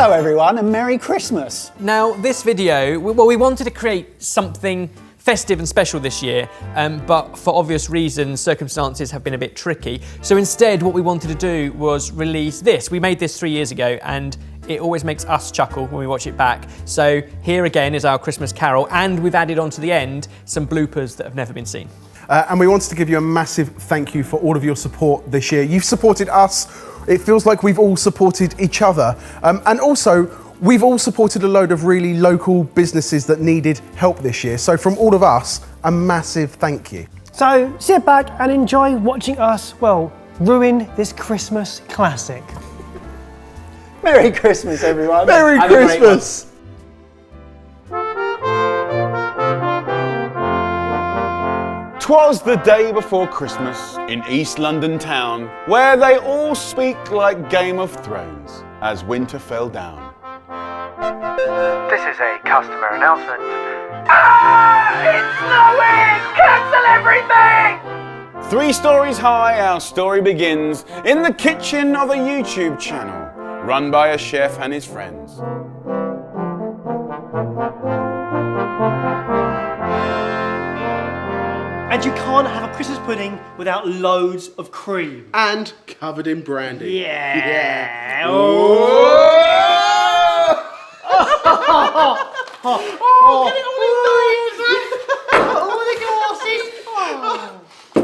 Hello everyone and Merry Christmas. Now this video, well, we wanted to create something festive and special this year, but for obvious reasons, circumstances have been a bit tricky. So instead what we wanted to do was release this. We made this 3 years ago and it always makes us chuckle when we watch it back. So here again is our Christmas carol, and we've added on to the end some bloopers that have never been seen. And we wanted to give you a massive thank you for all of your support this year. You've supported us. It feels like we've all supported each other. And also, we've all supported a load of really local businesses that needed help this year. So from all of us, a massive thank you. So sit back and enjoy watching us, well, ruin this Christmas classic. Merry Christmas everyone. Merry Christmas. 'Twas the day before Christmas in East London town, where they all speak like Game of Thrones as winter fell down. This is a customer announcement. It's snowing! Cancel everything! 3 stories high, our story begins in the kitchen of a YouTube channel run by a chef and his friends. And you can't have a Christmas pudding without loads of cream. And covered in brandy. Yeah.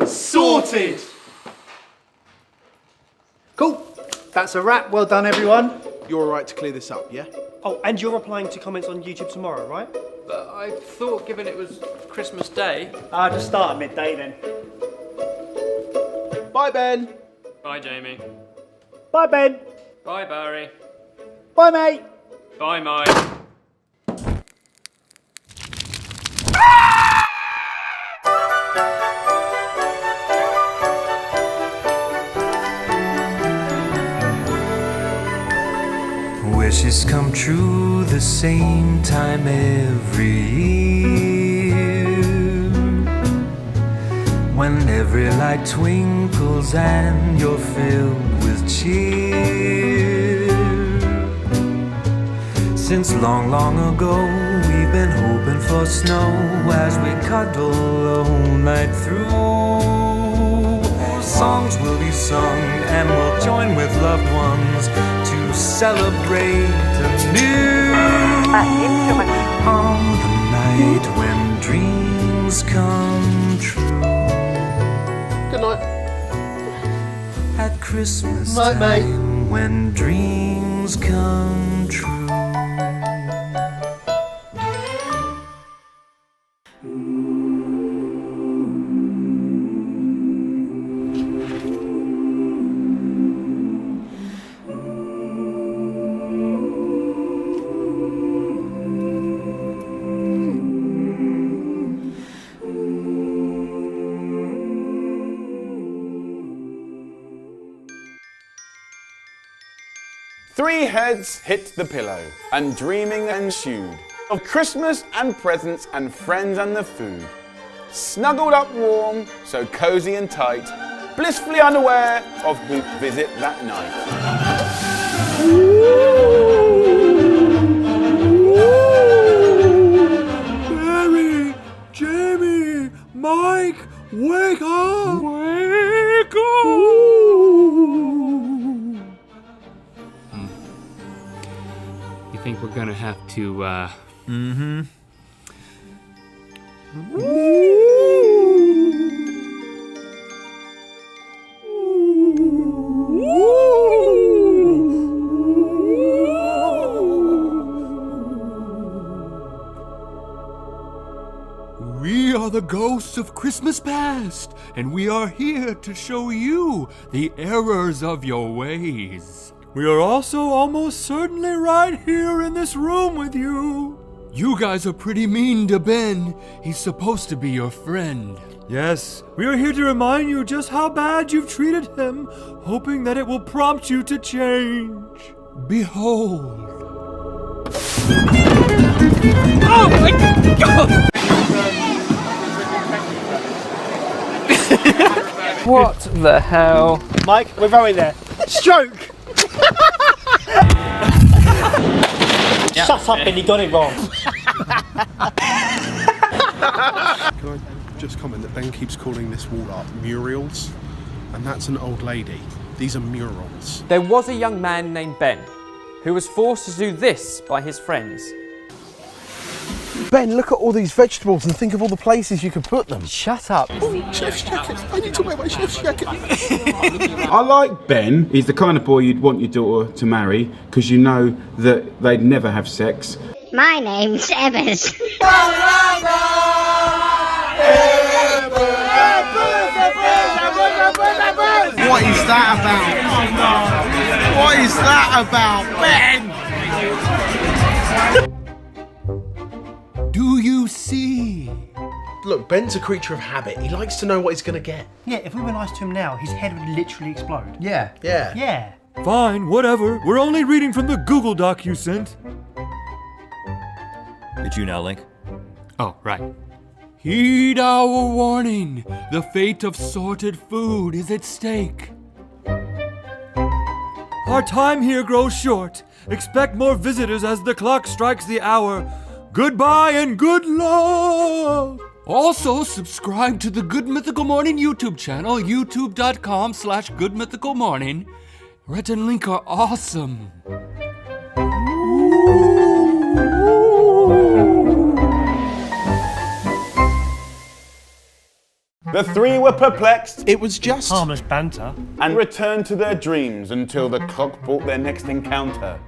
Sorted. Cool. That's a wrap. Well done everyone. You're all right to clear this up, yeah? Oh, and you're replying to comments on YouTube tomorrow, right? But I thought, given it was Christmas Day... I'll just start at midday then. Bye, Ben. Bye, Jamie. Bye, Ben. Bye, Barry. Bye, mate. Bye, Mike. Wishes come true the same time every year, when every light twinkles and you're filled with cheer. Since long, long ago we've been hoping for snow as we cuddle all night through. Songs will be sung and we'll join with loved ones to celebrate anew on the night when dreams come true. Good night. At Christmas Night, mate. time when dreams come true. Three heads hit the pillow, and dreaming ensued of Christmas and presents and friends and the food. Snuggled up warm, so cozy and tight, blissfully unaware of who'd visit that night. Barry, Jamie, Mike, wake up! Wake up! I think we're gonna have to, We are the ghosts of Christmas past, and we are here to show you the errors of your ways. We are also almost certainly right here in this room with you. You guys are pretty mean to Ben. He's supposed to be your friend. Yes, we are here to remind you just how bad you've treated him, hoping that it will prompt you to change. Behold. Oh my God! What the hell? Mike, we're rowing there. Stroke! Shut up, Ben, he got it wrong. Can I just comment that Ben keeps calling this wall art murals, and that's an old lady. These are murals. There was a young man named Ben who was forced to do this by his friends. Ben, look at all these vegetables and think of all the places you could put them. Shut up. Oh, chef's jacket. I need to wear my chef's jacket. I like Ben. He's the kind of boy you'd want your daughter to marry because you know that they'd never have sex. My name's Evers. What is that about? What is that about, Ben? Do you see? Look, Ben's a creature of habit. He likes to know what he's going to get. Yeah, if we were nice to him now, his head would literally explode. Yeah. Yeah. Yeah. Fine, whatever. We're only reading from the Google Doc you sent. Did you now, Link? Oh, right. Heed our warning. The fate of sorted food is at stake. Our time here grows short. Expect more visitors as the clock strikes the hour. Goodbye and good luck! Also, subscribe to the Good Mythical Morning YouTube channel, youtube.com/goodmythicalmorning. Rhett and Link are awesome. The three were perplexed. It was just harmless banter. And returned to their dreams until the clock brought their next encounter.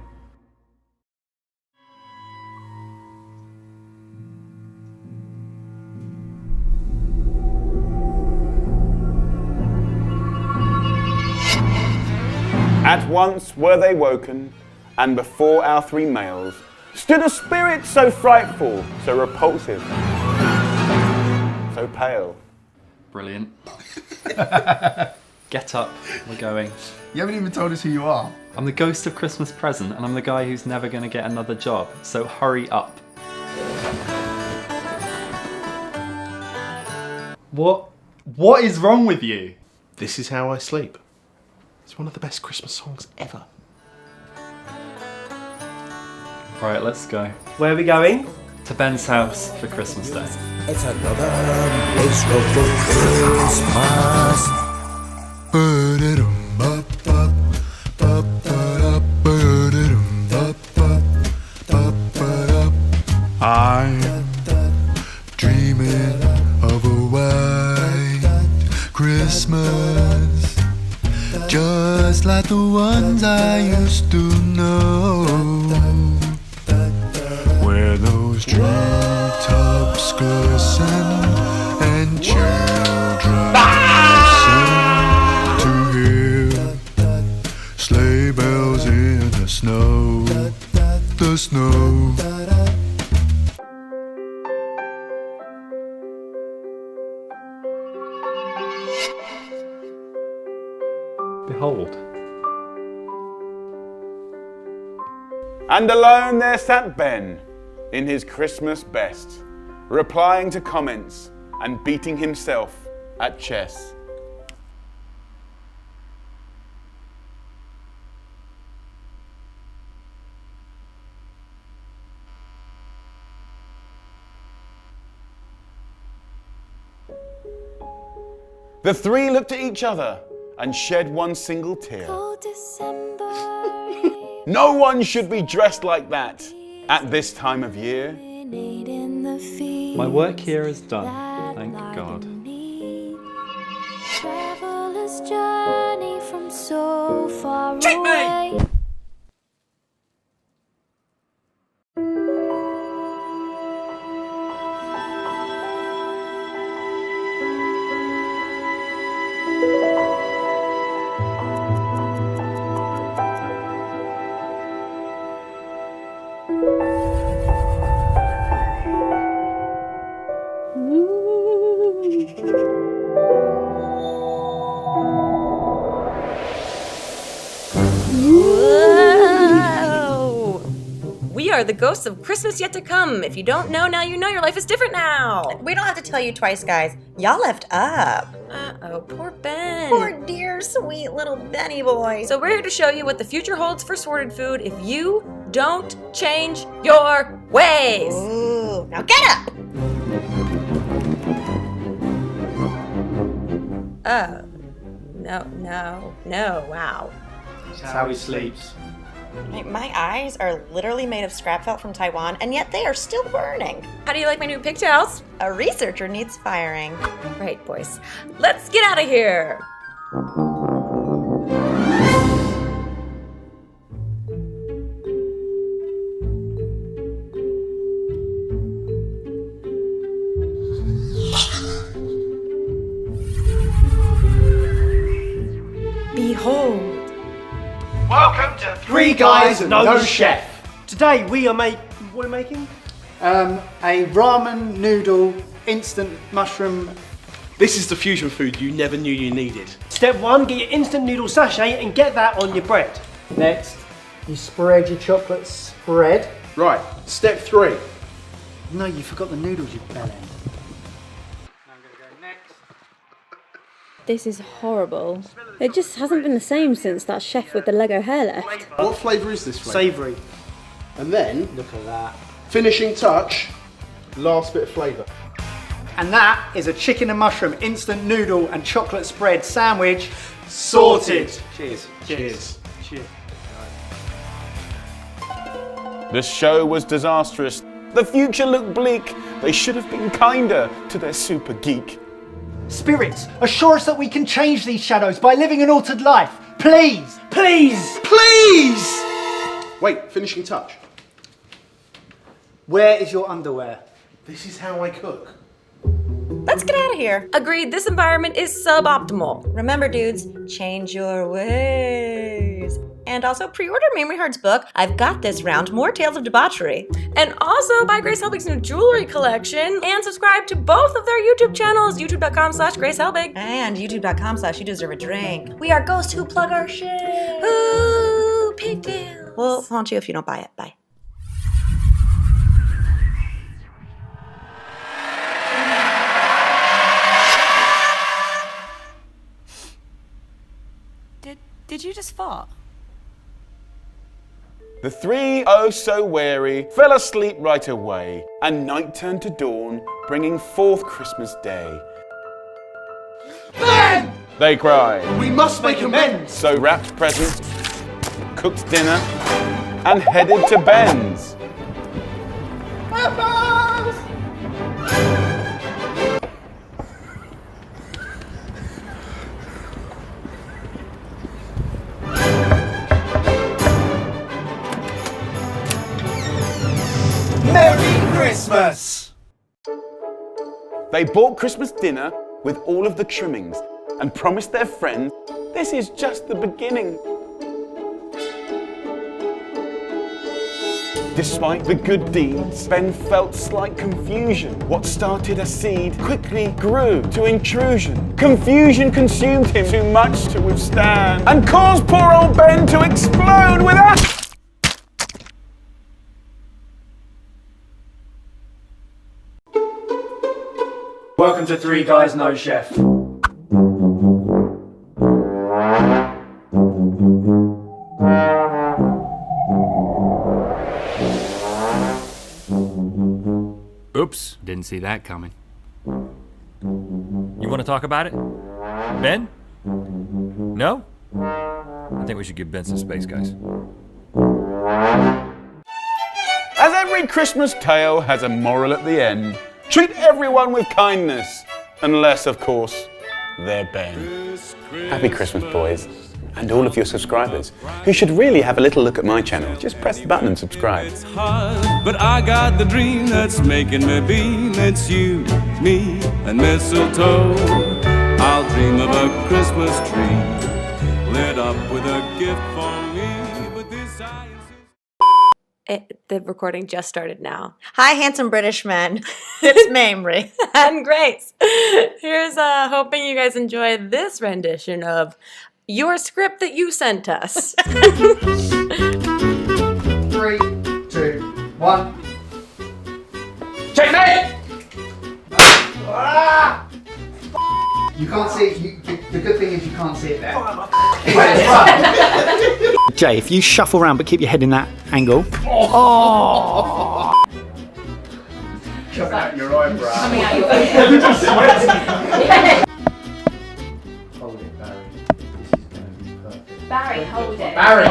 At once were they woken, and before our three males stood a spirit so frightful, so repulsive, so pale. Brilliant. Get up, we're going. You haven't even told us who you are. I'm the ghost of Christmas present, and I'm the guy who's never going to get another job, so hurry up. What is wrong with you? This is how I sleep. It's one of the best Christmas songs ever. Right, let's go. Where are we going? To Ben's house for Christmas Day. It's another place for Christmas. I'm dreaming of a white Christmas, just like the ones I used to know, where those treetops glisten and children listen to hear sleigh bells in the snow, the snow. Behold. And alone there sat Ben, in his Christmas best, replying to comments and beating himself at chess. The three looked at each other and shed one single tear. No one should be dressed like that at this time of year. My work here is done, thank God. Traveler's journey from so far away. The ghosts of Christmas yet to come. If you don't know now, you know your life is different now. We don't have to tell you twice, guys. Y'all left up. Uh-oh, poor Ben. Poor dear, sweet little Benny boy. So we're here to show you what the future holds for sorted food if you Don't change your ways. Ooh, now get up. Oh, no, wow. That's how he sleeps. My eyes are literally made of scrap felt from Taiwan, and yet they are still burning. How do you like my new pigtails? A researcher needs firing. Right, boys. Let's get out of here. Behold. Welcome to Three Guys and No Chef. Today we are what are we making? A ramen noodle instant mushroom. This is the fusion food you never knew you needed. Step 1, get your instant noodle sachet and get that on your bread. Next, you spread your chocolate spread. Right, step 3. No, you forgot the noodles, you bellend. This is horrible. It just hasn't been the same since that chef with the Lego hair left. What flavour is this flavour? Savoury. And then, Look at that. finishing touch, last bit of flavour. And that is a chicken and mushroom instant noodle and chocolate spread sandwich sorted. Cheers. Cheers. Cheers. The show was disastrous. The future looked bleak. They should have been kinder to their super geek. Spirits, assure us that we can change these shadows by living an altered life. Please. Please! Please! Wait, finishing touch. Where is your underwear? This is how I cook. Let's get out of here. Agreed, this environment is suboptimal. Remember, dudes, change your ways. And also pre-order Memory Heart's book, I've Got This Round, More Tales of Debauchery. And also buy Grace Helbig's new jewelry collection and subscribe to both of their YouTube channels, youtube.com/Grace Helbig. And youtube.com/You Deserve a Drink. We are ghosts who plug our shit. Ooh, pigtails. We'll haunt you if you don't buy it. Bye. Did you just fart? The three, oh so weary, fell asleep right away, and night turned to dawn, bringing forth Christmas Day. Ben! They cried. We must make amends. So wrapped presents, cooked dinner, and headed to Ben's. Merry Christmas! They bought Christmas dinner with all of the trimmings and promised their friends this is just the beginning. Despite the good deeds, Ben felt slight confusion. What started as seed quickly grew to intrusion. Confusion consumed him too much to withstand and caused poor old Ben to explode with a... Welcome to Three Guys No Chef. Oops, didn't see that coming. You want to talk about it? Ben? No? I think we should give Ben some space, guys. As every Christmas tale has a moral at the end, treat everyone with kindness, unless, of course, they're Ben. Happy Christmas, boys, and all of your subscribers, who should really have a little look at my channel. Just press the button and subscribe. But I got the dream that's making me beam. It's you, me, and mistletoe. I'll dream of a Christmas tree lit up with a gift for me. But this I The recording just started now. Hi, handsome British men. It's Mamrie. And Grace. Here's hoping you guys enjoy this rendition of your script that you sent us. 3, 2, 1. Checkmate! Ah! You can't see it. The good thing is you can't see it there. Jay, if you shuffle around but keep your head in that angle. Oh! Coming out your eyebrow. Coming out your eyebrow. Hold it, Barry. Barry, hold it. Barry!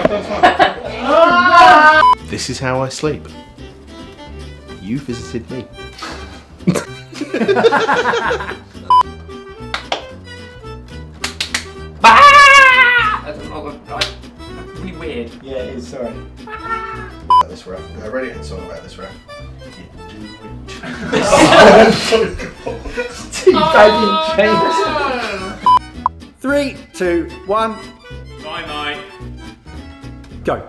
This is how I sleep. You visited me. That's really weird. Yeah, it is, sorry. About this ref. I read it in a song about this ref. Teabagging James. 3, 2, 1. Bye, mate. Go.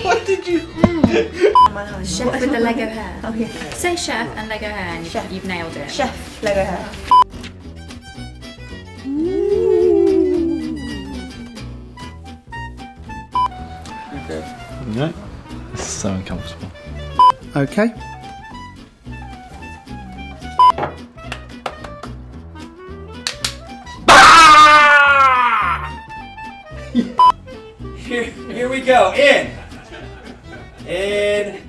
What did you? Chef with the Lego hair. Oh yeah. Say chef and Lego hair and chef. You've nailed it. Chef, Lego hair. No, this is so uncomfortable. Okay. Here we go. In.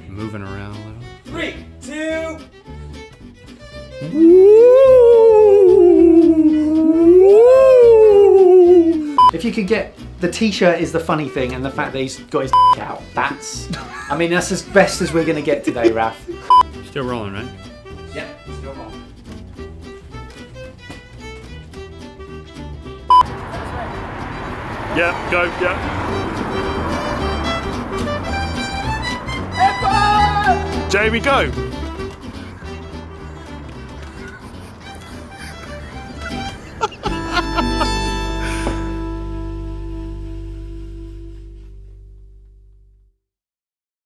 Moving around a little. 3, 2. If you could get the t-shirt is the funny thing, and the fact that he's got his out. That's. I mean, that's as best as we're gonna get today, Raph. Still rolling, right? Yep, still rolling. Yeah, go, yeah. Jamie, go.